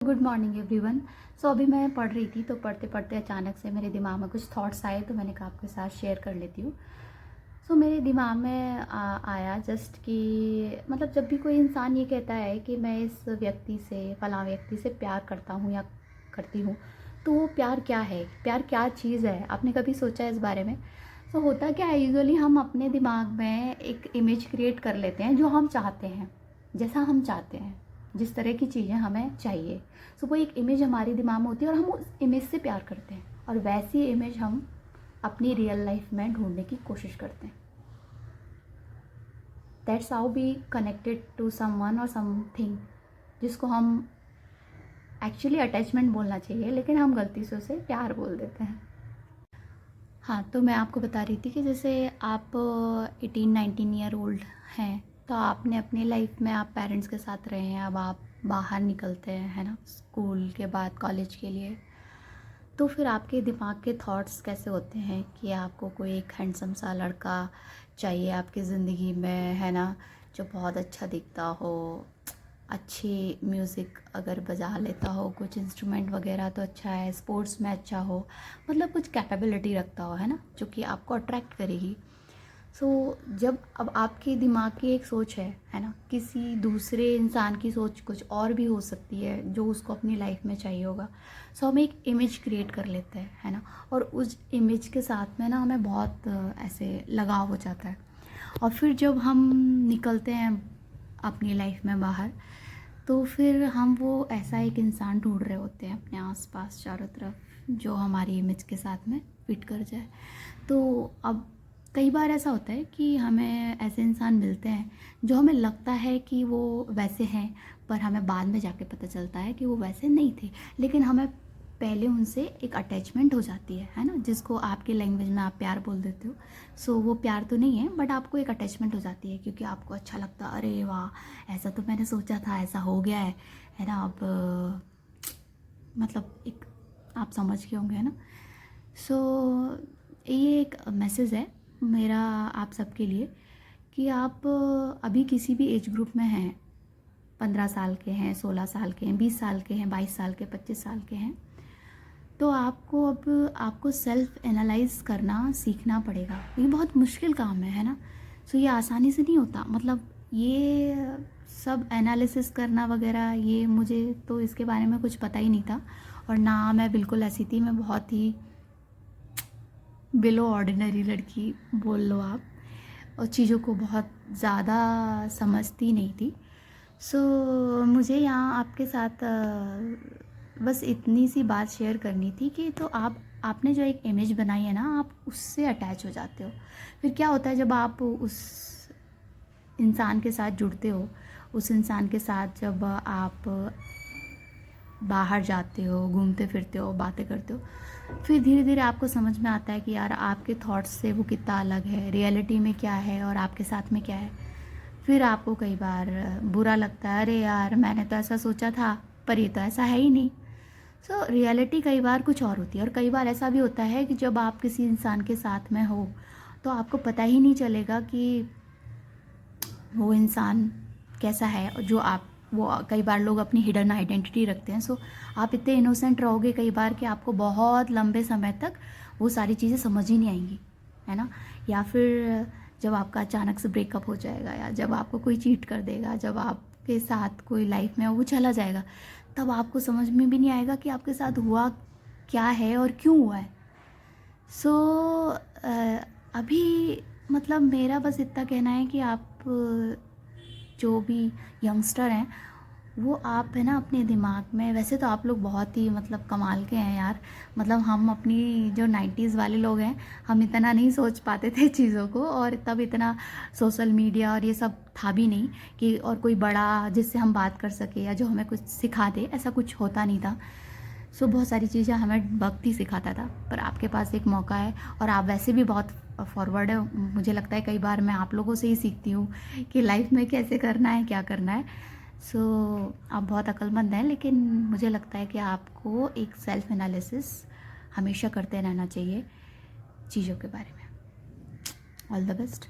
Good morning everyone. अभी मैं पढ़ रही थी तो पढ़ते पढ़ते अचानक से मेरे दिमाग में कुछ थॉट्स आए तो मैंने कहा आपके साथ शेयर कर लेती हूँ। मेरे दिमाग में आया जस्ट कि मतलब जब भी कोई इंसान ये कहता है कि मैं इस व्यक्ति से फलां व्यक्ति से प्यार करता हूँ या करती हूँ, तो वो प्यार क्या है, प्यार क्या चीज़ है? आपने कभी सोचा है इस बारे में? होता क्या है, यूजुअली हम अपने दिमाग में एक इमेज क्रिएट कर लेते हैं जो हम चाहते हैं, जैसा हम चाहते हैं, जिस तरह की चीज़ें हमें चाहिए। वो एक इमेज हमारे दिमाग में होती है और हम उस इमेज से प्यार करते हैं और वैसी इमेज हम अपनी रियल लाइफ में ढूंढने की कोशिश करते हैं। That's how be connected to someone और समथिंग, जिसको हम एक्चुअली अटैचमेंट बोलना चाहिए लेकिन हम गलती से उसे प्यार बोल देते हैं। हाँ, तो मैं आपको बता रही थी कि जैसे आप 18-19 ईयर ओल्ड हैं, तो आपने अपनी लाइफ में आप पेरेंट्स के साथ रहे हैं, अब आप बाहर निकलते हैं, है ना, स्कूल के बाद कॉलेज के लिए। तो फिर आपके दिमाग के थॉट्स कैसे होते हैं कि आपको कोई एक हैंडसम सा लड़का चाहिए आपकी ज़िंदगी में, है ना, जो बहुत अच्छा दिखता हो, अच्छी म्यूज़िक अगर बजा लेता हो, कुछ इंस्ट्रूमेंट वगैरह तो अच्छा है, स्पोर्ट्स में अच्छा हो, मतलब कुछ कैपेबिलिटी रखता हो, है ना, जो कि आपको अट्रैक्ट करेगी। जब अब आपके दिमाग की एक सोच है ना, किसी दूसरे इंसान की सोच कुछ और भी हो सकती है जो उसको अपनी लाइफ में चाहिए होगा। हम एक इमेज क्रिएट कर लेते हैं, है ना, और उस इमेज के साथ में ना हमें बहुत ऐसे लगाव हो जाता है। और फिर जब हम निकलते हैं अपनी लाइफ में बाहर, तो फिर हम वो ऐसा एक इंसान ढूंढ रहे होते हैं अपने आसपास चारों तरफ जो हमारी इमेज के साथ में फिट कर जाए। तो अब कई बार ऐसा होता है कि हमें ऐसे इंसान मिलते हैं जो हमें लगता है कि वो वैसे हैं, पर हमें बाद में जाके पता चलता है कि वो वैसे नहीं थे, लेकिन हमें पहले उनसे एक अटैचमेंट हो जाती है ना, जिसको आपके लैंग्वेज में आप प्यार बोल देते हो। वो प्यार तो नहीं है, बट आपको एक अटैचमेंट हो जाती है क्योंकि आपको अच्छा लगता है, अरे वाह, ऐसा तो मैंने सोचा था, ऐसा हो गया है ना। अब मतलब एक आप समझ गए होंगे, है ना। ये एक मैसेज है मेरा आप सबके लिए कि आप अभी किसी भी एज ग्रुप में हैं, 15 साल के हैं, 16 साल के हैं, 20 साल के हैं, 22 साल के, 25 साल के हैं, तो आपको सेल्फ एनालाइज करना सीखना पड़ेगा। ये बहुत मुश्किल काम है ना। ये आसानी से नहीं होता, मतलब ये सब एनालिसिस करना वगैरह, ये मुझे तो इसके बारे में कुछ पता ही नहीं था, और ना मैं बिल्कुल ऐसी थी, मैं बहुत ही बिलो ऑर्डिनरी लड़की बोल लो आप, और चीज़ों को बहुत ज़्यादा समझती नहीं थी। मुझे यहाँ आपके साथ बस इतनी सी बात शेयर करनी थी कि तो आपने जो एक इमेज बनाई है ना, आप उससे अटैच हो जाते हो। फिर क्या होता है जब आप उस इंसान के साथ जुड़ते हो, उस इंसान के साथ जब आप बाहर जाते हो, घूमते फिरते हो, बातें करते हो, फिर धीरे धीरे आपको समझ में आता है कि यार आपके थॉट्स से वो कितना अलग है, रियलिटी में क्या है और आपके साथ में क्या है। फिर आपको कई बार बुरा लगता है, अरे यार मैंने तो ऐसा सोचा था पर ये तो ऐसा है ही नहीं। रियलिटी कई बार कुछ और होती है, और कई बार ऐसा भी होता है कि जब आप किसी इंसान के साथ में हो तो आपको पता ही नहीं चलेगा कि वो इंसान कैसा है, जो आप वो कई बार लोग अपनी हिडन आइडेंटिटी रखते हैं। आप इतने इनोसेंट रहोगे कई बार कि आपको बहुत लंबे समय तक वो सारी चीज़ें समझ ही नहीं आएंगी, है ना। या फिर जब आपका अचानक से ब्रेकअप हो जाएगा, या जब आपको कोई चीट कर देगा, जब आपके साथ कोई लाइफ में वो चला जाएगा, तब आपको समझ में भी नहीं आएगा कि आपके साथ हुआ क्या है और क्यों हुआ है। अभी मतलब मेरा बस इतना कहना है कि आप जो भी यंगस्टर हैं, वो आप है ना अपने दिमाग में, वैसे तो आप लोग बहुत ही मतलब कमाल के हैं यार, मतलब हम अपनी जो 90s वाले लोग हैं, हम इतना नहीं सोच पाते थे चीज़ों को, और तब इतना सोशल मीडिया और ये सब था भी नहीं कि और कोई बड़ा जिससे हम बात कर सके या जो हमें कुछ सिखा दे, ऐसा कुछ होता नहीं था। बहुत सारी चीज़ें हमें वक्त ही सिखाता था, पर आपके पास एक मौका है और आप वैसे भी बहुत फॉरवर्ड है। मुझे लगता है कई बार मैं आप लोगों से ही सीखती हूँ कि लाइफ में कैसे करना है, क्या करना है। आप बहुत अक्लमंद हैं, लेकिन मुझे लगता है कि आपको एक सेल्फ एनालिसिस हमेशा करते रहना चाहिए चीज़ों के बारे में। All the best.